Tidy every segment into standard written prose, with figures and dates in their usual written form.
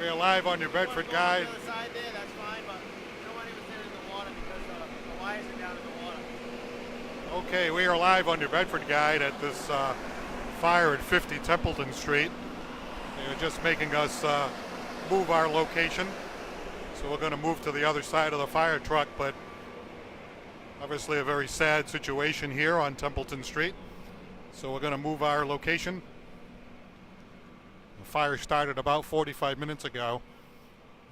We're live on New Bedford Guide. On the side there, that's fine, but you don't want anyone sitting in the water because the wires are down in the water. Okay, we are live on New Bedford Guide at this fire at 50 Templeton Street. They're just making us move our location. So we're going to move to the other side of the fire truck, but obviously a very sad situation here on Templeton Street. So we're going to move our location. The fire started about 45 minutes ago,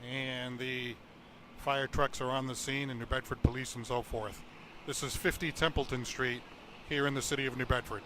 and the fire trucks are on the scene, and New Bedford police and so forth. This is 50 Templeton Street here in the city of New Bedford.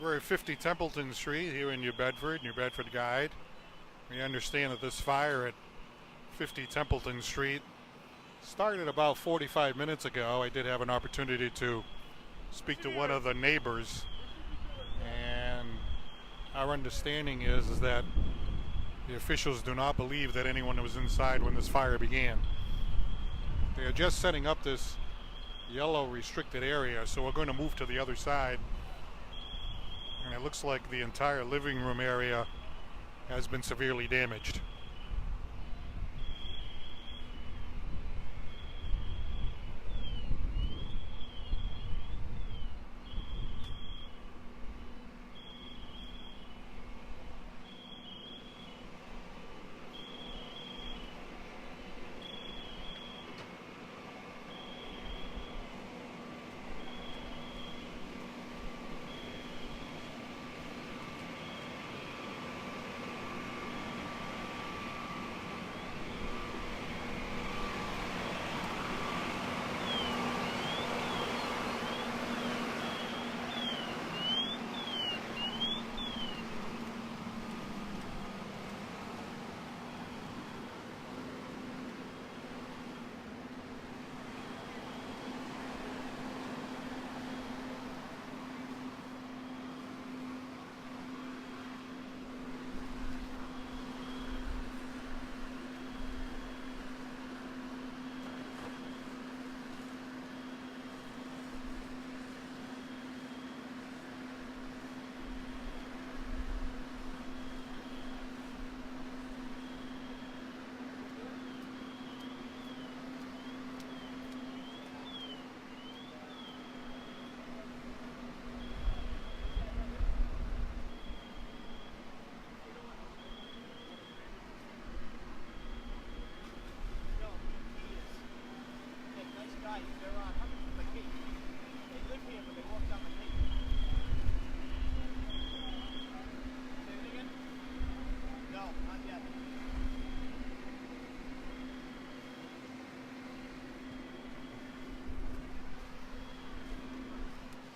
We're at 50 Templeton Street here in New Bedford Guide. We understand that this fire at 50 Templeton Street started about 45 minutes ago. I did have an opportunity to speak to one of the neighbors, and our understanding is that the officials do not believe that anyone was inside when this fire began. They are just setting up this yellow restricted area, so we're going to move to the other side. And it looks like the entire living room area has been severely damaged.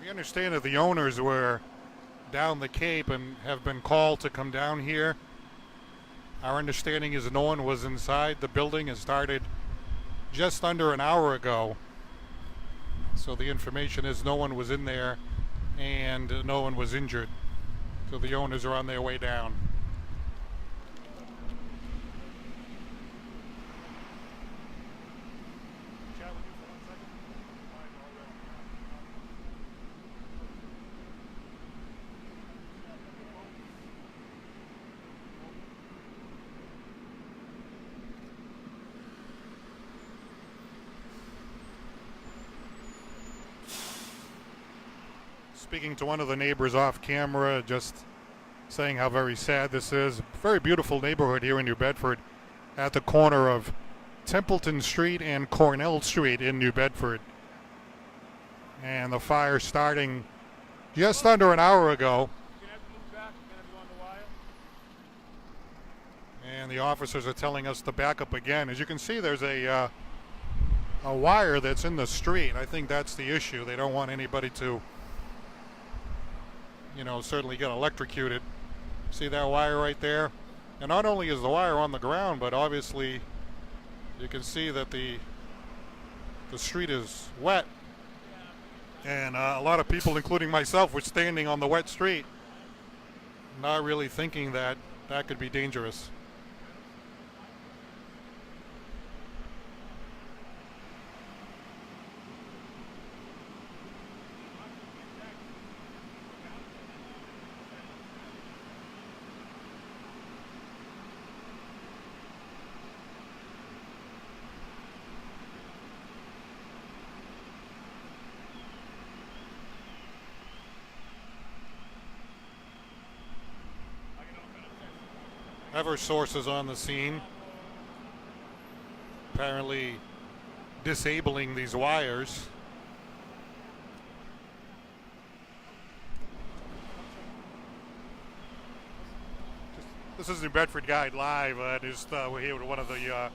We understand that the owners were down the Cape and have been called to come down here. Our understanding is no one was inside the building. It started just under an hour ago. So the information is no one was in there and no one was injured. So the owners are on their way down. Speaking to one of the neighbors off camera, just saying how very sad this is. Very beautiful neighborhood here in New Bedford at the corner of Templeton Street and Cornell Street in New Bedford. And the fire starting just under an hour ago. And the officers are telling us to back up again. As you can see, there's a wire that's in the street. I think that's the issue. They don't want anybody to, certainly get electrocuted. See that wire right there? And not only is the wire on the ground, but obviously you can see that the street is wet. And a lot of people, including myself, were standing on the wet street, not really thinking that that could be dangerous. Eversource is on the scene, apparently disabling these wires. This is New Bedford Guide Live. We're here with one of the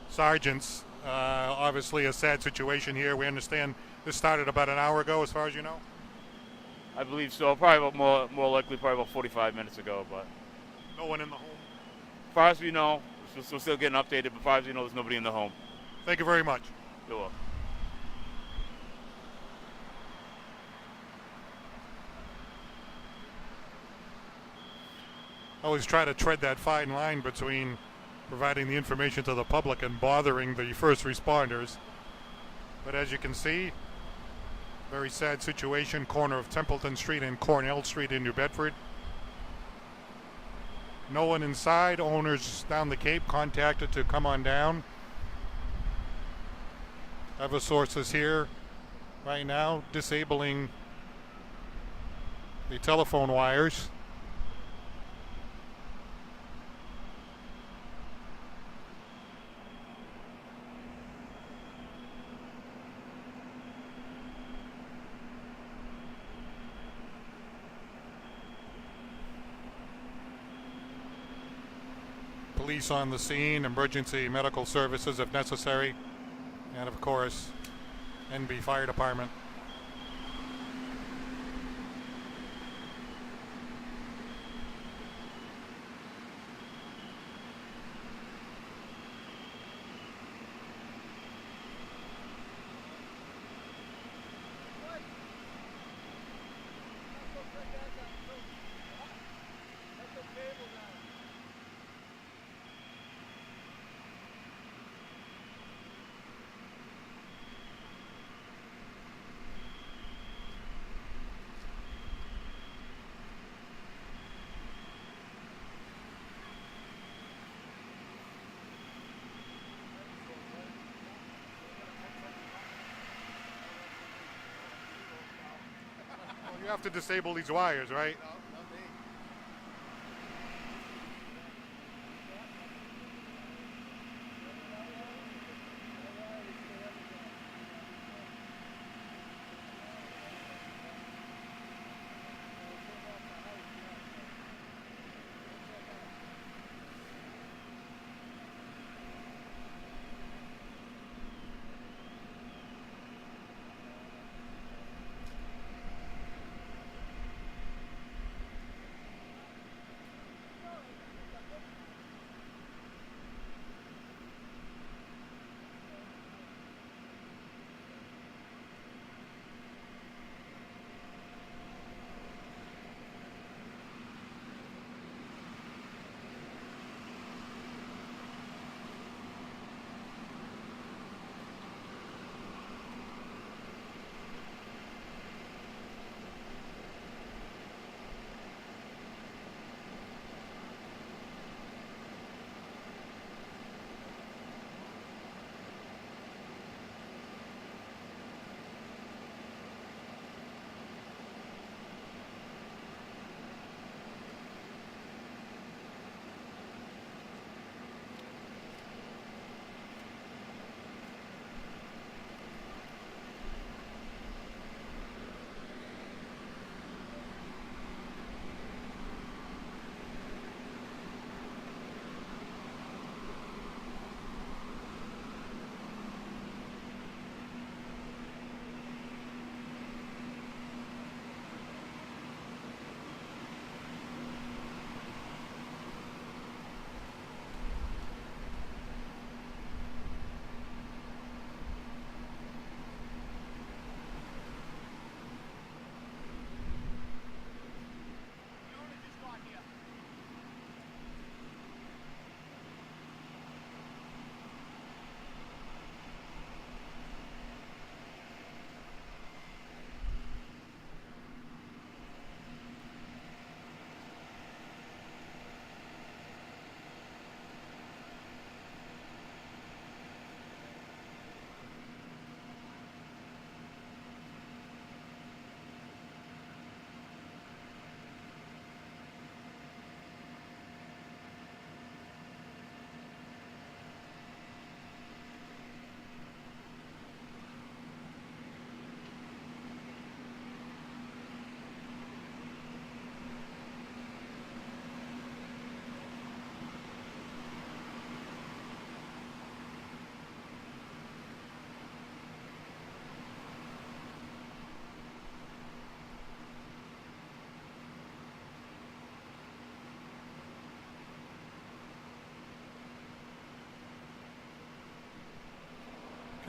sergeants. Obviously a sad situation here. We understand this started about an hour ago, as far as you know? I believe so. Probably about more likely, probably about 45 minutes ago. But no one in the home? As far as we know, we're still getting updated, but as far as we know, there's nobody in the home. Thank you very much. You're welcome. I always try to tread that fine line between providing the information to the public and bothering the first responders. But as you can see, very sad situation, corner of Templeton Street and Cornell Street in New Bedford. No one inside. Owners down the Cape contacted to come on down. Eversource is here right now, disabling the telephone wires. Police on the scene, emergency medical services if necessary, and of course, NB Fire Department. You have to disable these wires, right?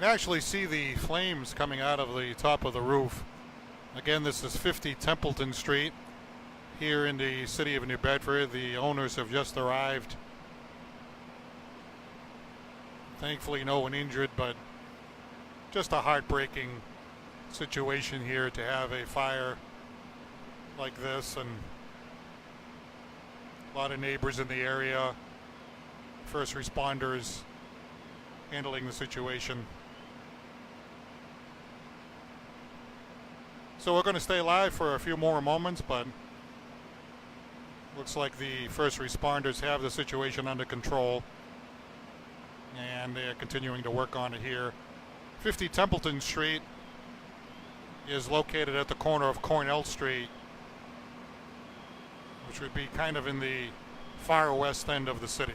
You can actually see the flames coming out of the top of the roof. Again, this is 50 Templeton Street here in the city of New Bedford. The owners have just arrived. Thankfully, no one injured, but just a heartbreaking situation here to have a fire like this, and a lot of neighbors in the area, first responders handling the situation. So we're going to stay live for a few more moments, but looks like the first responders have the situation under control, and they're continuing to work on it here. 50 Templeton Street is located at the corner of Cornell Street, which would be kind of in the far west end of the city.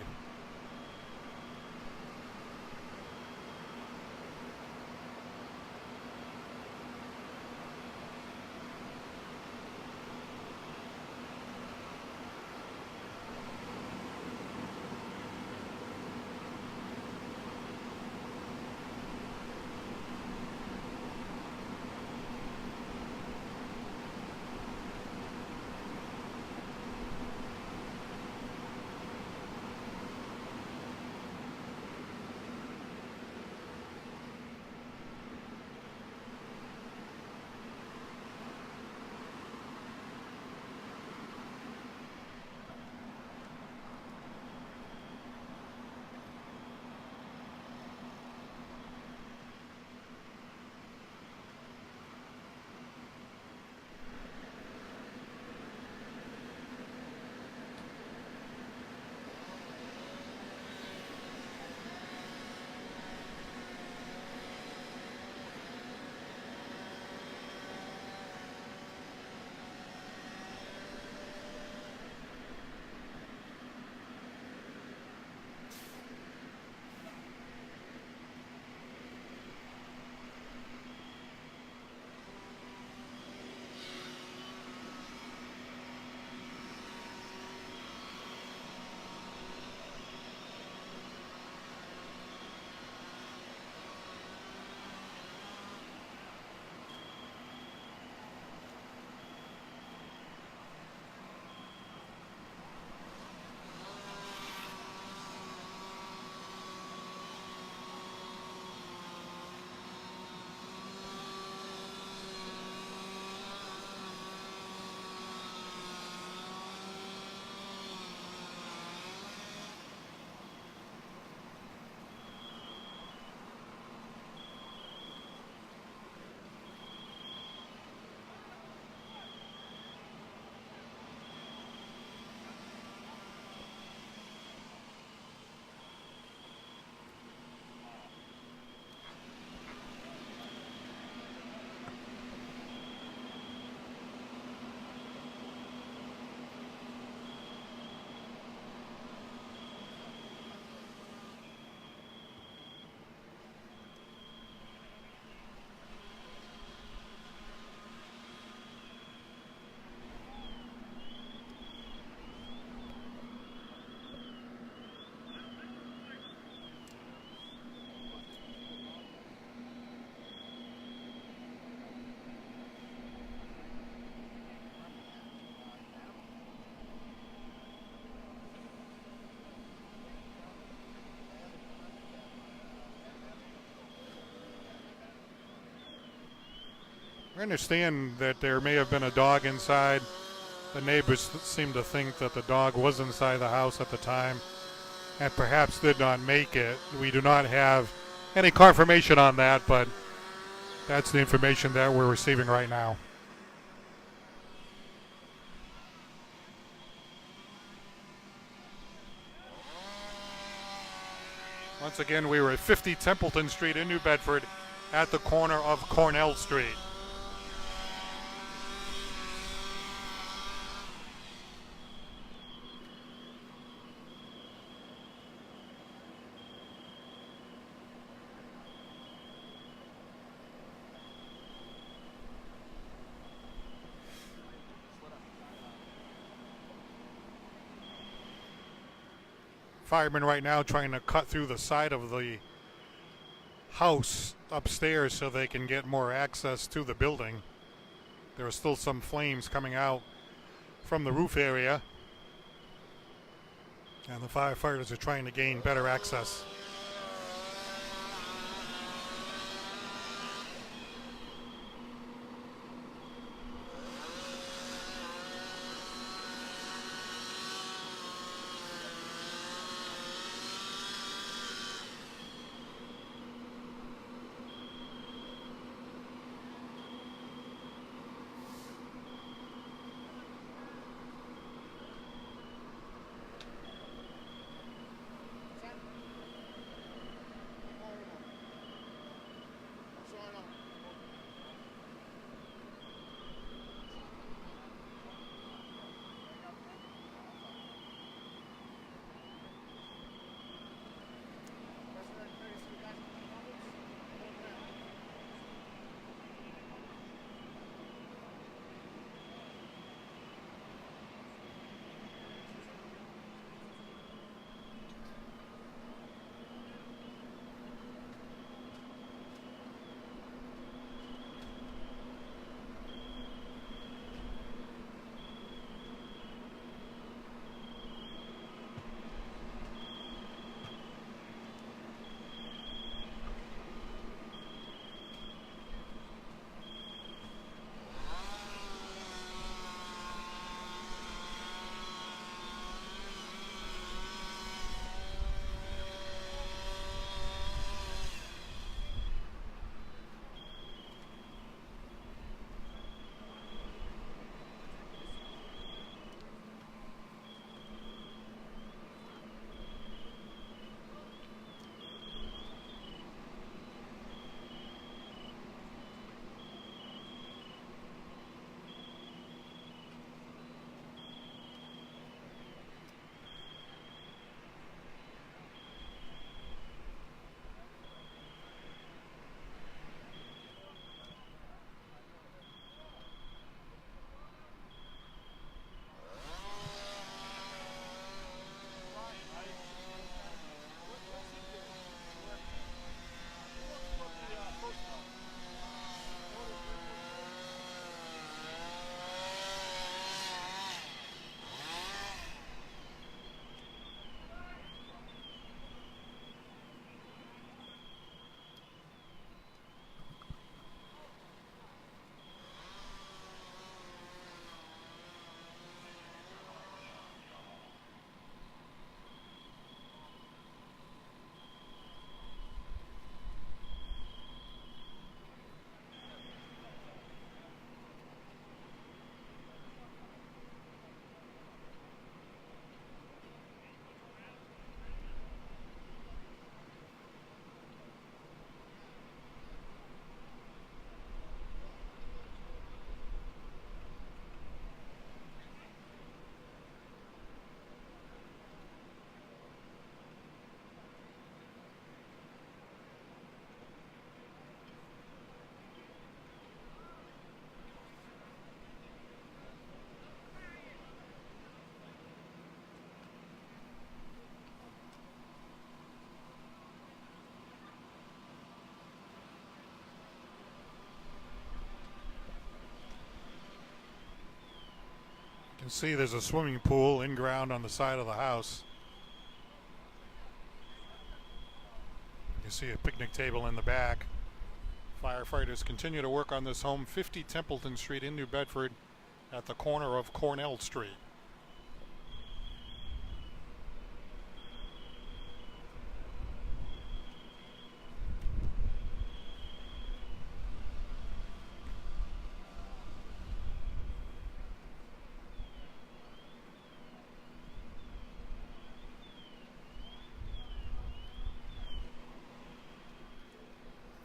I understand that there may have been a dog inside. The neighbors seem to think that the dog was inside the house at the time and perhaps did not make it. We do not have any confirmation on that, but that's the information that we're receiving right now. Once again, we were at 50 Templeton Street in New Bedford at the corner of Cornell Street. Firemen right now trying to cut through the side of the house upstairs so they can get more access to the building. There are still some flames coming out from the roof area, and the firefighters are trying to gain better access. You can see there's a swimming pool in ground on the side of the house. You can see a picnic table in the back. Firefighters continue to work on this home, 50 Templeton Street in New Bedford, at the corner of Cornell Street.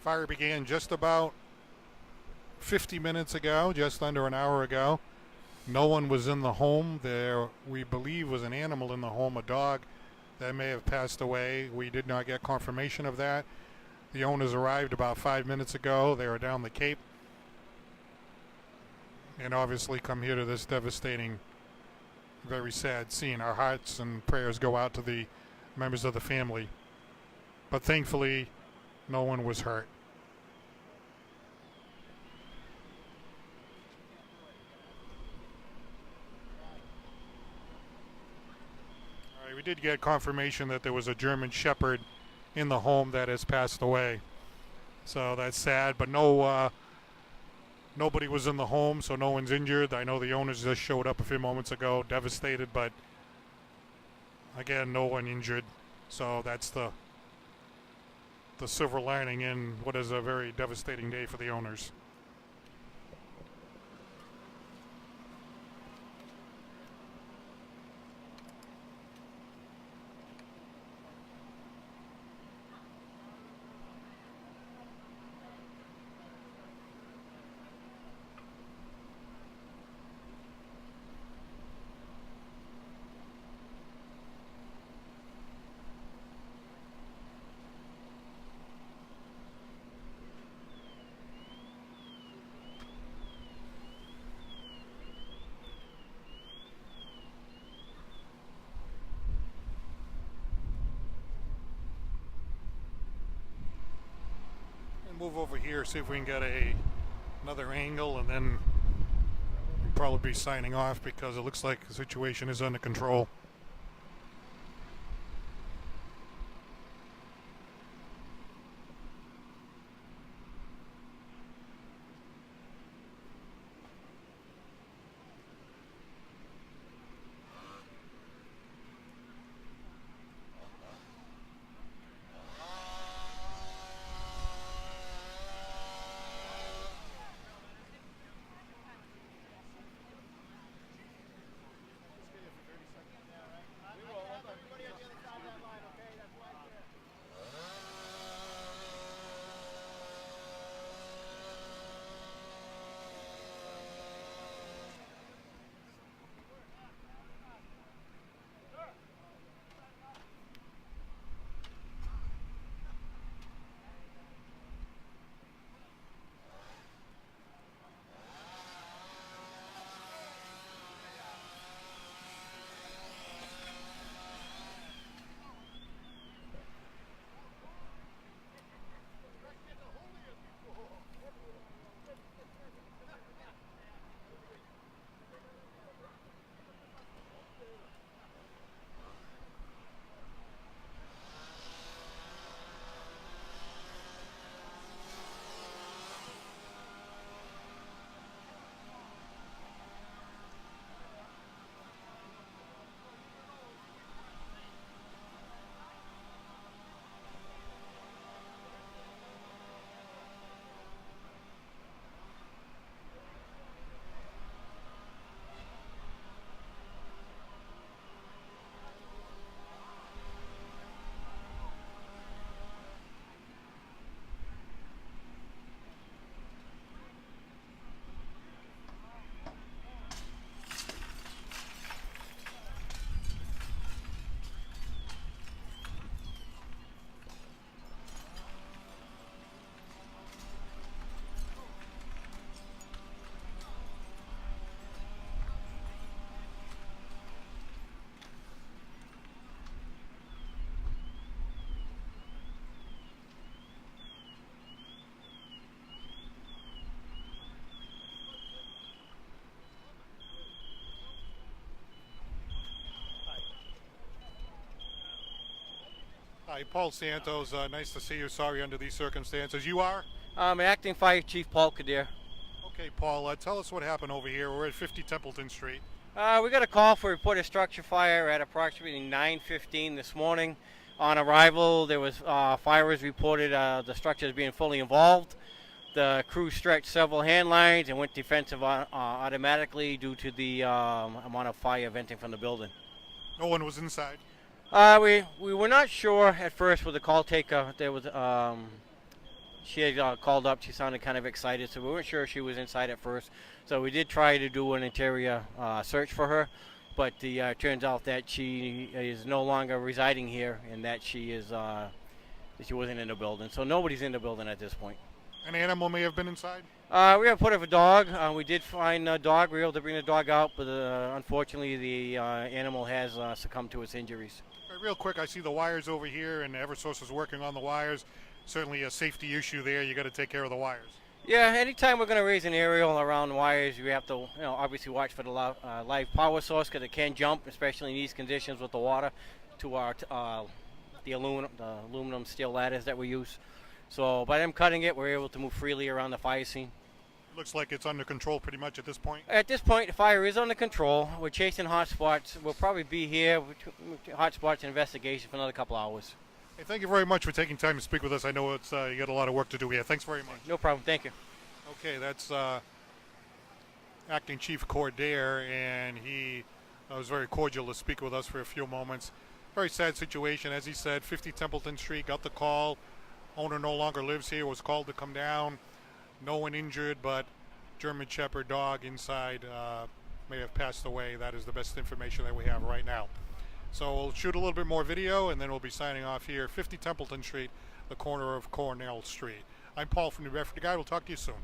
Fire began just about 50 minutes ago, just under an hour ago. No one was in the home. There, we believe, was an animal in the home, a dog that may have passed away. We did not get confirmation of that. The owners arrived about 5 minutes ago. They are down the Cape, and obviously come here to this devastating, very sad scene. Our hearts and prayers go out to the members of the family. But thankfully, No one was hurt. All right, we did get confirmation that there was a German Shepherd in the home that has passed away. So that's sad, but nobody was in the home, so no one's injured. I know the owners just showed up a few moments ago, devastated, but again, no one injured. So that's the silver lining in what is a very devastating day for the owners. Move over here, see if we can get another angle, and then we'll probably be signing off because it looks like the situation is under control. Hi, Paul Santos. Nice to see you. Sorry under these circumstances. You are? I'm Acting Fire Chief Paul Kadir. Okay, Paul, tell us what happened over here. We're at 50 Templeton Street. We got a call for a reported structure fire at approximately 9:15 this morning. On arrival, there was firefighters reported the structure as being fully involved. The crew stretched several hand lines and went defensive automatically due to the amount of fire venting from the building. No one was inside? We were not sure at first with the call taker. There was she had called up. She sounded kind of excited, so we weren't sure she was inside at first. So we did try to do an interior search for her, but it turns out that she is no longer residing here and that she wasn't in the building. So nobody's in the building at this point. An animal may have been inside? We have put up a dog. We did find a dog. We were able to bring the dog out, but unfortunately the animal has succumbed to its injuries. Real quick, I see the wires over here, and Eversource is working on the wires. certainly a safety issue there. You got to take care of the wires. Yeah, anytime we're going to raise an aerial around wires, we have to, obviously watch for the live power source because it can jump, especially in these conditions with the water, to our the aluminum steel ladders that we use. So by them cutting it, we're able to move freely around the fire scene. Looks like it's under control pretty much at this point. At this point, the fire is under control. We're chasing hot spots. We'll probably be here, hot spots investigation, for another couple hours. Hey, thank you very much for taking time to speak with us. I know it's you got a lot of work to do here. Thanks very much. No problem. Thank you. Okay, that's Acting Chief Cordair, and he was very cordial to speak with us for a few moments. Very sad situation. As he said, 50 Templeton Street, got the call. Owner no longer lives here, was called to come down. No one injured, but German Shepherd dog inside may have passed away. That is the best information that we have right now. So we'll shoot a little bit more video, and then we'll be signing off here. 50 Templeton Street, the corner of Cornell Street. I'm Paul from New Bedford Guide. We'll talk to you soon.